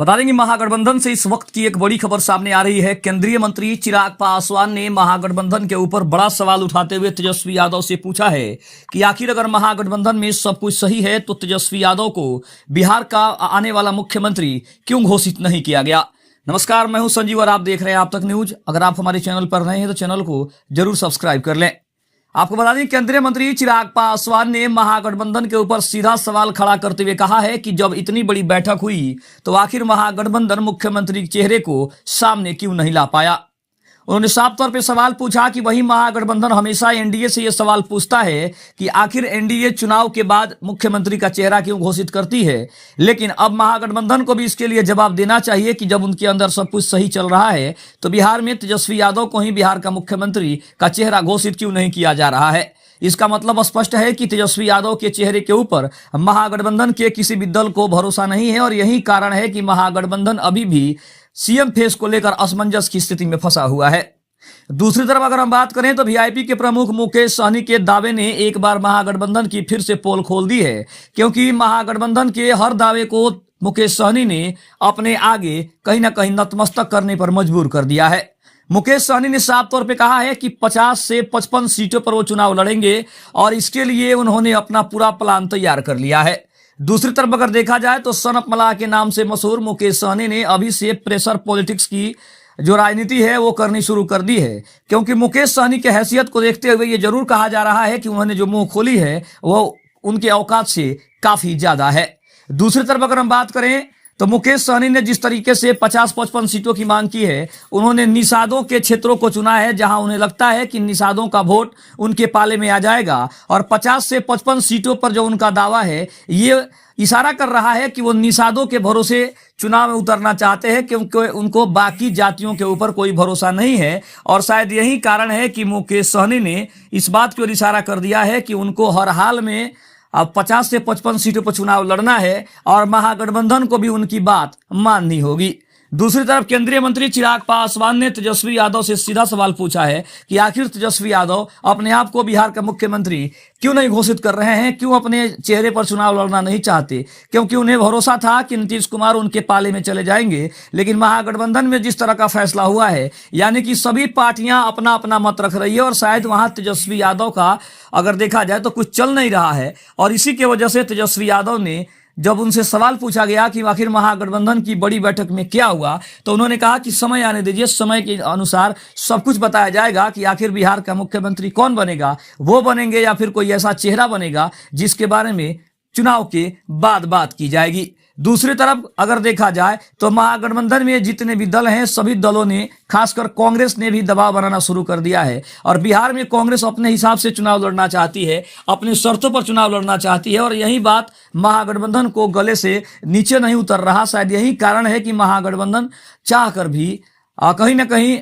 बता दें कि महागठबंधन से इस वक्त की एक बड़ी खबर सामने आ रही है। केंद्रीय मंत्री चिराग पासवान ने महागठबंधन के ऊपर बड़ा सवाल उठाते हुए तेजस्वी यादव से पूछा है कि आखिर अगर महागठबंधन में सब कुछ सही है तो तेजस्वी यादव को बिहार का आने वाला मुख्यमंत्री क्यों घोषित नहीं किया गया। नमस्कार, मैं हूं संजीव और आप देख रहे हैं आप तक न्यूज। अगर आप हमारे चैनल पर नए हैं तो चैनल को जरूर सब्सक्राइब कर लें। आपको बता दें केंद्रीय मंत्री चिराग पासवान ने महागठबंधन के ऊपर सीधा सवाल खड़ा करते हुए कहा है कि जब इतनी बड़ी बैठक हुई तो आखिर महागठबंधन मुख्यमंत्री के चेहरे को सामने क्यों नहीं ला पाया। उन्होंने साफ तौर पे सवाल पूछा कि वही महागठबंधन हमेशा एनडीए से यह सवाल पूछता है कि आखिर एनडीए चुनाव के बाद मुख्यमंत्री का चेहरा क्यों घोषित करती है, लेकिन अब महागठबंधन को भी इसके लिए जवाब देना चाहिए कि जब उनके अंदर सब कुछ सही चल रहा है तो बिहार में तेजस्वी यादव को ही बिहार का मुख्यमंत्री का चेहरा घोषित क्यों नहीं किया जा रहा है। इसका मतलब स्पष्ट है कि तेजस्वी यादव के चेहरे के ऊपर महागठबंधन के किसी भी दल को भरोसा नहीं है और यही कारण है कि महागठबंधन अभी भी सीएम फेस को लेकर असमंजस की स्थिति में फंसा हुआ है। दूसरी तरफ अगर हम बात करें तो वीआईपी के प्रमुख मुकेश सहनी के दावे ने एक बार महागठबंधन की फिर से पोल खोल दी है, क्योंकि महागठबंधन के हर दावे को मुकेश सहनी ने अपने आगे कहीं ना कहीं नतमस्तक करने पर मजबूर कर दिया है। मुकेश सहनी ने साफ तौर पे कहा है कि 50 से 55 सीटों पर वो चुनाव लड़ेंगे और इसके लिए उन्होंने अपना पूरा प्लान तैयार कर लिया है। दूसरी तरफ अगर देखा जाए तो सन ऑफ मलाह के नाम से मशहूर मुकेश सहनी ने अभी से प्रेशर पॉलिटिक्स की जो राजनीति है वो करनी शुरू कर दी है, क्योंकि मुकेश सहनी की हैसियत को देखते हुए ये जरूर कहा जा रहा है कि उन्होंने जो मुंह खोली है वो उनके औकात से काफी ज्यादा है। दूसरी तरफ अगर हम बात करें तो मुकेश सहनी ने जिस तरीके से 50-55 सीटों की मांग की है, उन्होंने निषादों के क्षेत्रों को चुना है जहां उन्हें लगता है कि निषादों का वोट उनके पाले में आ जाएगा और 50 से 55 सीटों पर जो उनका दावा है ये इशारा कर रहा है कि वो निषादों के भरोसे चुनाव में उतरना चाहते हैं, क्योंकि उनको बाकी जातियों के ऊपर कोई भरोसा नहीं है। और शायद यही कारण है कि मुकेश सहनी ने इस बात की ओर इशारा कर दिया है कि उनको हर हाल में अब 50 से 55 सीटों पर चुनाव लड़ना है और महागठबंधन को भी उनकी बात माननी होगी। दूसरी तरफ केंद्रीय मंत्री चिराग पासवान ने तेजस्वी यादव से सीधा सवाल पूछा है कि आखिर तेजस्वी यादव अपने आप को बिहार का मुख्यमंत्री क्यों नहीं घोषित कर रहे हैं, क्यों अपने चेहरे पर चुनाव लड़ना नहीं चाहते, क्योंकि उन्हें भरोसा था कि नीतीश कुमार उनके पाले में चले जाएंगे। लेकिन महागठबंधन में जिस तरह का फैसला हुआ है, यानी कि सभी पार्टियां अपना अपना मत रख रही है और शायद वहां तेजस्वी यादव का अगर देखा जाए तो कुछ चल नहीं रहा है। और इसी की वजह से तेजस्वी यादव ने जब उनसे सवाल पूछा गया कि आखिर महागठबंधन की बड़ी बैठक में क्या हुआ, तो उन्होंने कहा कि समय आने दीजिए, समय के अनुसार सब कुछ बताया जाएगा कि आखिर बिहार का मुख्यमंत्री कौन बनेगा, वो बनेंगे या फिर कोई ऐसा चेहरा बनेगा जिसके बारे में चुनाव के बाद बात की जाएगी। दूसरी तरफ अगर देखा जाए तो महागठबंधन में जितने भी दल हैं सभी दलों ने, खासकर कांग्रेस ने भी दबाव बनाना शुरू कर दिया है और बिहार में कांग्रेस अपने हिसाब से चुनाव लड़ना चाहती है, अपनी शर्तों पर चुनाव लड़ना चाहती है और यही बात महागठबंधन को गले से नीचे नहीं उतर रहा। शायद यही कारण है कि महागठबंधन चाहकर भी कहीं ना कहीं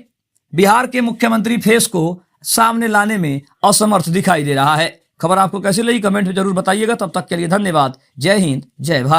बिहार के मुख्यमंत्री फेस को सामने लाने में असमर्थ दिखाई दे रहा है। खबर आपको कैसी लगी कमेंट में जरूर बताइएगा। तब तक के लिए धन्यवाद। जय हिंद, जय भारत।